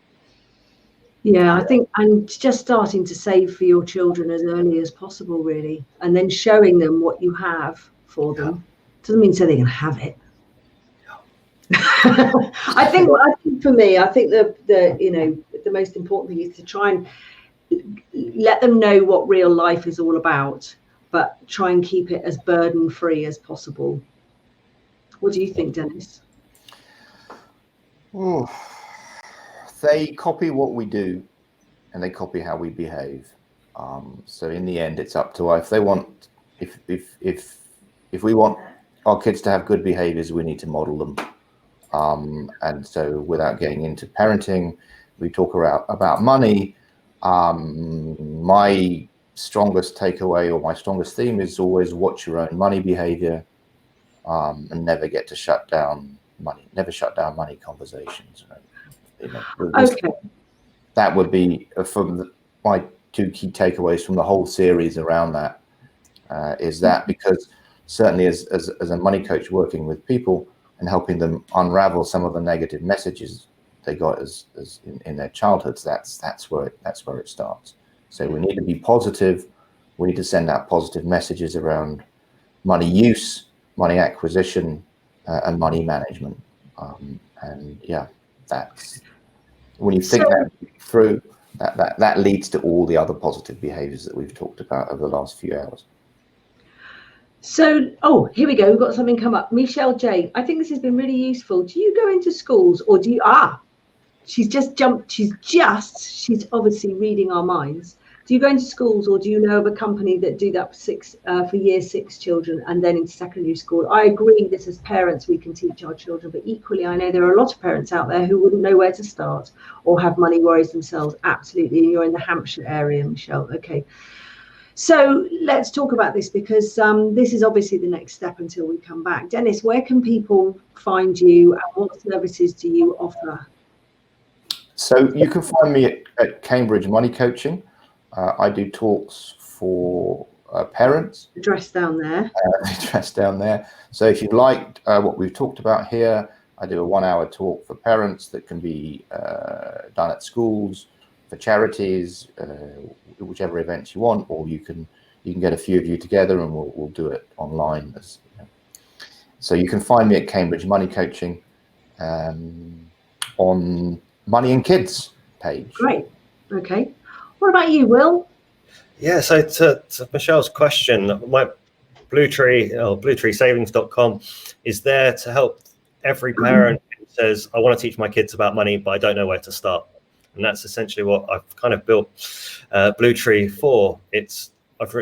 Yeah, I think, and just starting to save for your children as early as possible, really, and then showing them what you have for them. Doesn't mean so they can have it. I think for me, I think the most important thing is to try and let them know what real life is all about, but try and keep it as burden free as possible. What do you think, Dennis? Oh, they copy what we do and they copy how we behave. So in the end, it's up to us. If they want, if we want our kids to have good behaviors, we need to model them. And so without getting into parenting, we talk about money. My strongest takeaway or my strongest theme is always watch your own money behavior, and never shut down money conversations. Right? That would be my two key takeaways from the whole series around that. Is that because certainly as a money coach working with people and helping them unravel some of the negative messages they got as in their childhoods, that's where it starts. So we need to be positive. We need to send out positive messages around money use, money acquisition, and money management. That's when you think that through, that leads to all the other positive behaviors that we've talked about over the last few hours. So, here we go. We've got something come up. Michelle J. I think this has been really useful. Do you go into schools, or do you? She's just jumped. She's obviously reading our minds. Do you go into schools, or do you know of a company that do that for year 6 children and then into secondary school? I agree that as parents we can teach our children, but equally I know there are a lot of parents out there who wouldn't know where to start or have money worries themselves. Absolutely. And you're in the Hampshire area, Michelle. Okay. So let's talk about this, because this is obviously the next step until we come back. Dennis, where can people find you and what services do you offer? So you can find me at Cambridge Money Coaching. I do talks for parents. Address down there. Address down there. So if you've liked what we've talked about here, I do a 1-hour talk for parents that can be done at schools, for charities, whichever events you want, or you can get a few of you together and we'll do it online. So you can find me at Cambridge Money Coaching on Money and Kids page. Great. Okay. What about you, Will? Yeah, so to Michelle's question, my Bluetree, bluetreesavings.com is there to help every parent says, I want to teach my kids about money, but I don't know where to start. And that's essentially what I've kind of built Blue Tree for. I've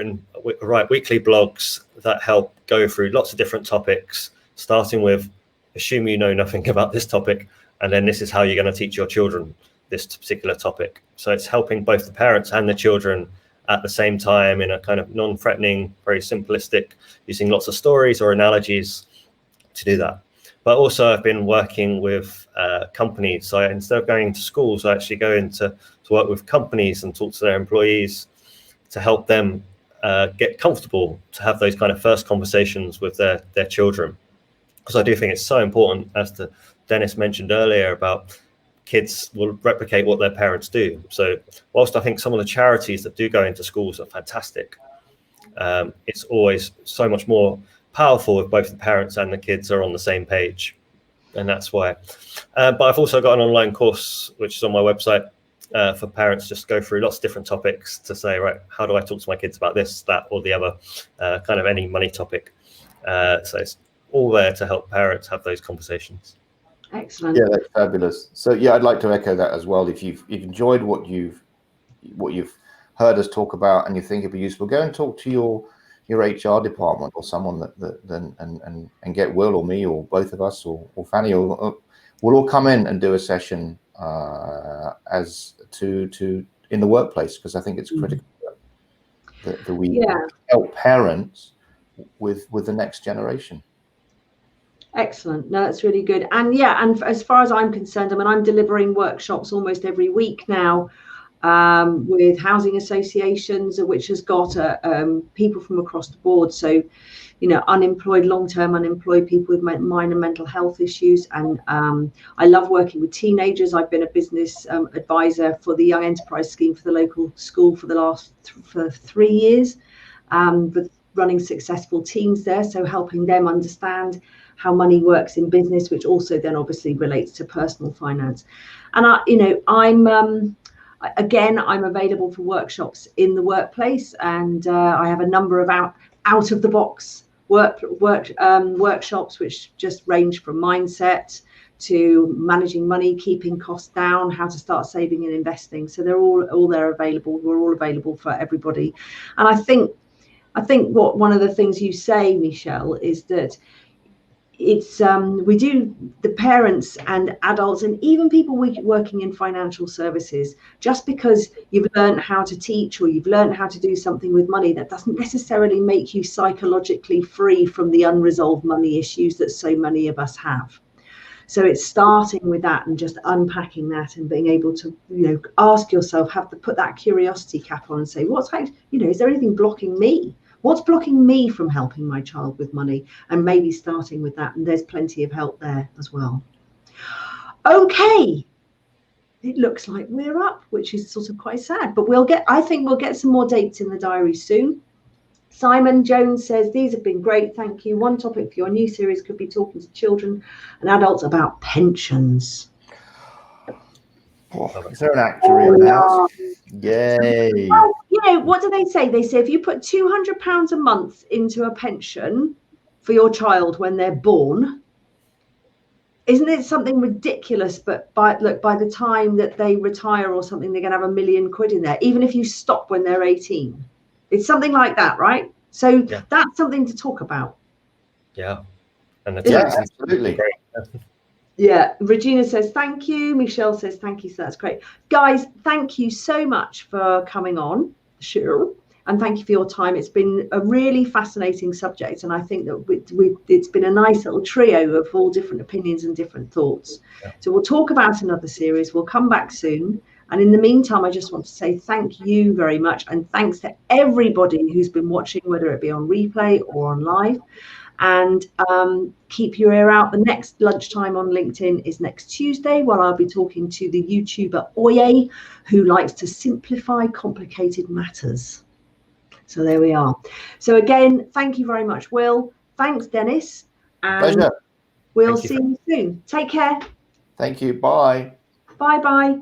write weekly blogs that help go through lots of different topics, starting with assume you know nothing about this topic, and then this is how you're going to teach your children this particular topic. So it's helping both the parents and the children at the same time in a kind of non-threatening, very simplistic, using lots of stories or analogies to do that. But also I've been working with companies. So instead of going to schools, I actually go into to work with companies and talk to their employees to help them get comfortable to have those kind of first conversations with their children. Because I do think it's so important, as Dennis mentioned earlier, about kids will replicate what their parents do. So whilst I think some of the charities that do go into schools are fantastic, it's always so much more powerful if both the parents and the kids are on the same page. And that's why. But I've also got an online course, which is on my website, for parents just go through lots of different topics to say, right, how do I talk to my kids about this, that, or the other, kind of any money topic. So it's all there to help parents have those conversations. Excellent. Yeah, that's fabulous. So yeah, I'd like to echo that as well. If you've enjoyed what you've heard us talk about and you think it'd be useful, go and talk to your HR department or someone and get Will or me or both of us or Fanny, or we'll all come in and do a session as to in the workplace, because I think it's critical that we help parents with the next generation. Excellent. No, that's really good. And yeah, and as far as I'm concerned, I mean, I'm delivering workshops almost every week now with housing associations, which has got people from across the board. So, you know, unemployed, long-term unemployed people with minor mental health issues. And I love working with teenagers. I've been a business advisor for the Young Enterprise Scheme for the local school for the last for 3 years, with running successful teams there. So helping them understand how money works in business, which also then obviously relates to personal finance. And I'm available for workshops in the workplace, and I have a number of out of the box workshops, which just range from mindset to managing money, keeping costs down, how to start saving and investing. So they're all there available. We're all available for everybody. And I think what one of the things you say, Michelle, is that it's we do, the parents and adults and even people working in financial services, just because you've learned how to teach or you've learned how to do something with money, that doesn't necessarily make you psychologically free from the unresolved money issues that so many of us have. So it's starting with that and just unpacking that and being able to, ask yourself, have to put that curiosity cap on and say, is there anything blocking me? What's blocking me from helping my child with money? And maybe starting with that. And there's plenty of help there as well. Okay. It looks like we're up, which is sort of quite sad, but I think we'll get some more dates in the diary soon. Simon Jones says, these have been great. Thank you. One topic for your new series could be talking to children and adults about pensions. Oh, is there an actor in that? Yay. Well, what do they say? They say if you put £200 a month into a pension for your child when they're born, isn't it something ridiculous? But by the time that they retire or something, they're going to have £1 million in there, even if you stop when they're 18. It's something like that, right? So that's something to talk about. Yeah. And absolutely. Great. Yeah, Regina says thank you. Michelle says thank you. So that's great. Guys, thank you so much for coming on. Sure. And thank you for your time. It's been a really fascinating subject. And I think that it's been a nice little trio of all different opinions and different thoughts. Yeah. So we'll talk about another series. We'll come back soon. And in the meantime, I just want to say thank you very much. And thanks to everybody who's been watching, whether it be on replay or on live. And keep your ear out. The next lunchtime on LinkedIn is next Tuesday, where I'll be talking to the YouTuber Oye, who likes to simplify complicated matters. So there we are. So again, thank you very much, Will. Thanks, Dennis. And pleasure. We'll see you soon. Take care. Thank you. Bye. Bye-bye.